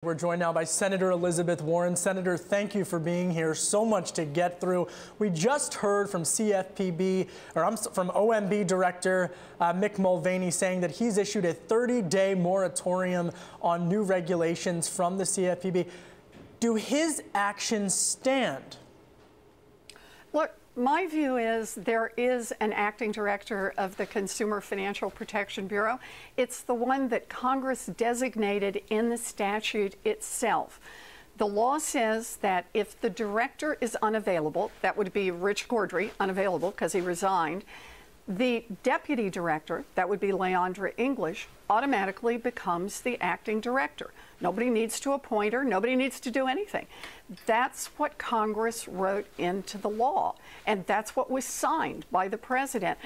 We're joined now by Senator Elizabeth Warren. Senator, thank you for being here. So much to get through. We just heard from CFPB, or from OMB Director Mick Mulvaney saying that he's issued a 30-day moratorium on new regulations from the CFPB. Do his actions stand? Look, my view is there is an acting director of the Consumer Financial Protection Bureau. It's the one that Congress designated in the statute itself. The law says that if the director is unavailable, that would be Rich Gordry, unavailable because he resigned, the deputy director, that would be Leandra English, automatically becomes the acting director. Nobody needs to appoint her. Nobody needs to do anything. That's what Congress wrote into the law, and that's what was signed by the president.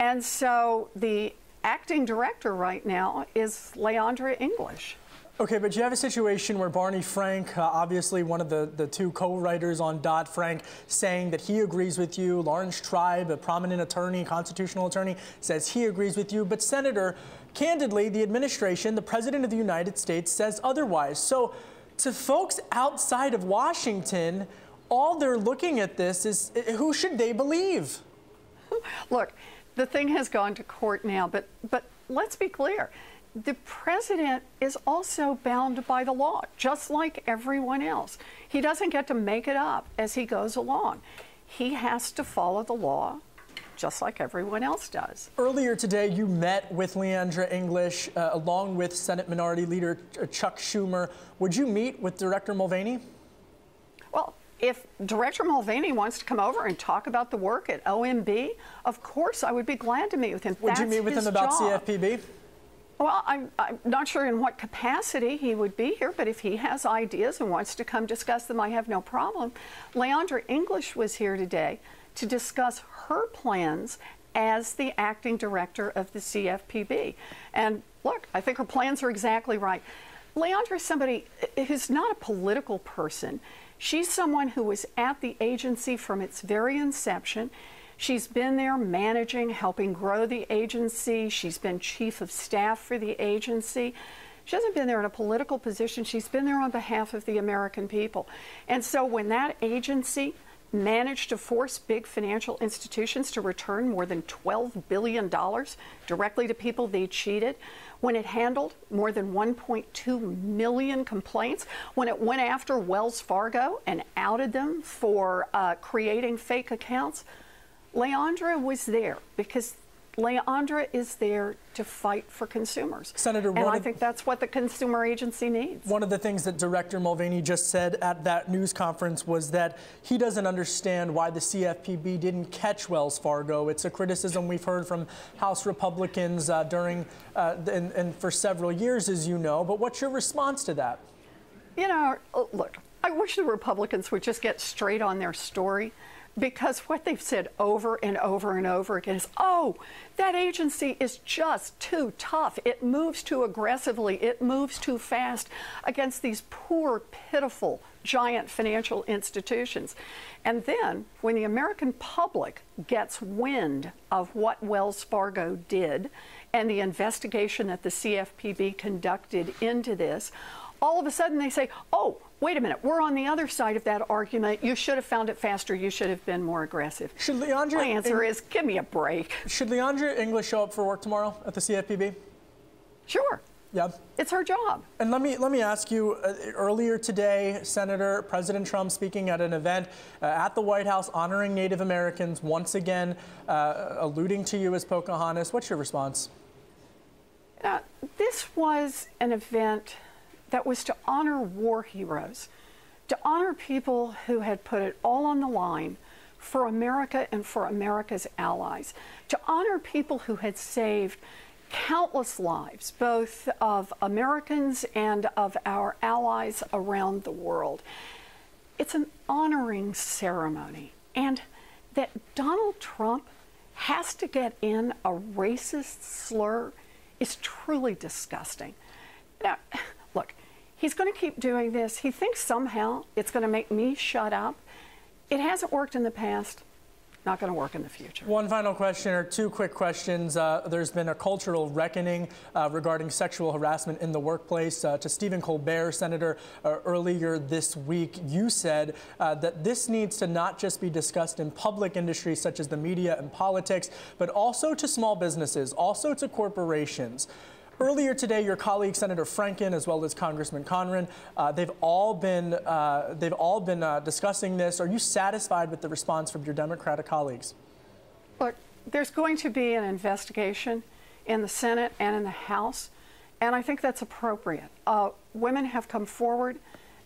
And so the acting director right now is Leandra English. Okay, but you have a situation where Barney Frank, obviously one of the two co-writers on Dodd-Frank, saying that he agrees with you. Lawrence Tribe, a prominent attorney, constitutional attorney, says he agrees with you. But Senator, candidly, the administration, the President of the United States, says otherwise. So to folks outside of Washington, all they're looking at this is who should they believe? Look, the thing has gone to court now, but let's be clear. The president is also bound by the law, just like everyone else. He doesn't get to make it up as he goes along. He has to follow the law, just like everyone else does. Earlier today, you met with Leandra English, along with Senate Minority Leader Chuck Schumer. Would you meet with Director Mulvaney? Well, if Director Mulvaney wants to come over and talk about the work at OMB, of course I would be glad to meet with him. Would you meet with him about CFPB? Well, I'm not sure in what capacity he would be here, but if he has ideas and wants to come discuss them, I have no problem. Leandra English was here today to discuss her plans as the acting director of the CFPB. And look, I think her plans are exactly right. Leandra is somebody who's not a political person. She's someone who was at the agency from its very inception. She's been there managing, helping grow the agency. She's been chief of staff for the agency. She hasn't been there in a political position. She's been there on behalf of the American people. And so when that agency managed to force big financial institutions to return more than $12 billion directly to people they cheated, when it handled more than 1.2 million complaints, when it went after Wells Fargo and outed them for creating fake accounts, Leandra was there because Leandra is there to fight for consumers. Senator, and I think that's what the consumer agency needs. One of the things that Director Mulvaney just said at that news conference was that he doesn't understand why the CFPB didn't catch Wells Fargo. It's a criticism we've heard from House Republicans and for several years, as you know. But what's your response to that? You know, look, I wish the Republicans would just get straight on their story. Because what they've said over and over and over again is, oh, that agency is just too tough. It moves too aggressively. It moves too fast against these poor, pitiful, giant financial institutions. And then when the American public gets wind of what Wells Fargo did and the investigation that the CFPB conducted into this, all of a sudden they say, oh, wait a minute, we're on the other side of that argument. You should have found it faster. You should have been more aggressive. My answer is, give me a break. Should Leandra English show up for work tomorrow at the CFPB? Sure. Yeah. It's her job. And let me ask you, earlier today, Senator, President Trump speaking at an event at the White House honoring Native Americans, once again alluding to you as Pocahontas. What's your response? This was an event that was to honor war heroes, to honor people who had put it all on the line for America and for America's allies, to honor people who had saved countless lives, both of Americans and of our allies around the world. It's an honoring ceremony, and that Donald Trump has to get in a racist slur is truly disgusting. Now, look, he's going to keep doing this. He thinks somehow it's going to make me shut up. It hasn't worked in the past. not going to work in the future. One final question, or two quick questions. There's been a cultural reckoning regarding sexual harassment in the workplace. To Stephen Colbert, Senator, earlier this week, you said that this needs to not just be discussed in public industries such as the media and politics, but also to small businesses, also to corporations. Earlier today, your colleague Senator Franken, as well as Congressman Conran, they've all been discussing this. Are you satisfied with the response from your Democratic colleagues? Look, there's going to be an investigation in the Senate and in the House, and I think that's appropriate. Women have come forward.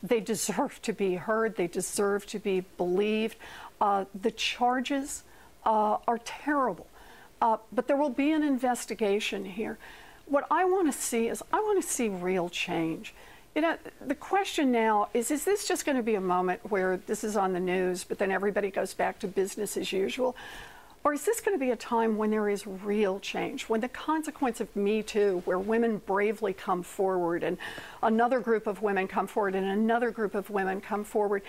They deserve to be heard. They deserve to be believed. The charges are terrible, but there will be an investigation here. What I want to see is I want to see real change. You know, the question now is this just going to be a moment where this is on the news, but then everybody goes back to business as usual? Or is this going to be a time when there is real change, when the consequence of Me Too, where women bravely come forward and another group of women come forward and another group of women come forward,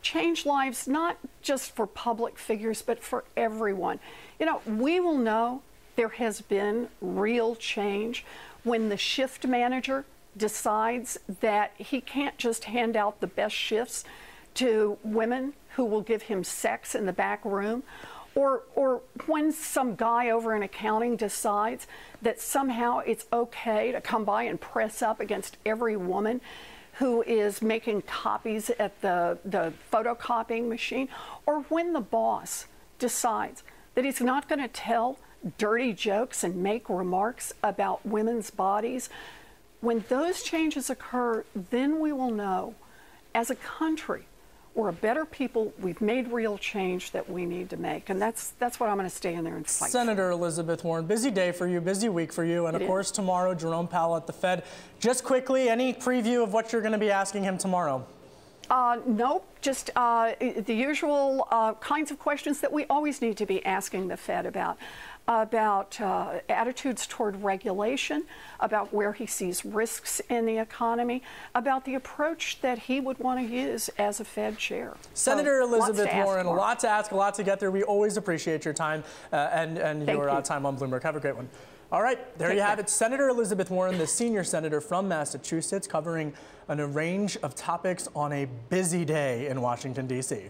change lives not just for public figures, but for everyone? You know, we will know there has been real change when the shift manager decides that he can't just hand out the best shifts to women who will give him sex in the back room, or when some guy over in accounting decides that somehow it's okay to come by and press up against every woman who is making copies at the photocopying machine, or when the boss decides that he's not going to tell dirty jokes and make remarks about women's bodies. When those changes occur, then we will know, as a country, we're a better people. We've made real change that we need to make, and that's what I'm going to stay in there and fight. Senator Elizabeth Warren, busy day for you, busy week for you, and of course tomorrow, Jerome Powell at the Fed. Just quickly, any preview of what you're going to be asking him tomorrow? Nope, just the usual kinds of questions that we always need to be asking the Fed about attitudes toward regulation, about where he sees risks in the economy, about the approach that he would want to use as a Fed chair. Senator Elizabeth Warren, a lot to ask, a lot to get through. We always appreciate your time and your time on Bloomberg. Have a great one. All right, there you have it. Senator Elizabeth Warren, the senior senator from Massachusetts, covering a range of topics on a busy day in Washington, D.C.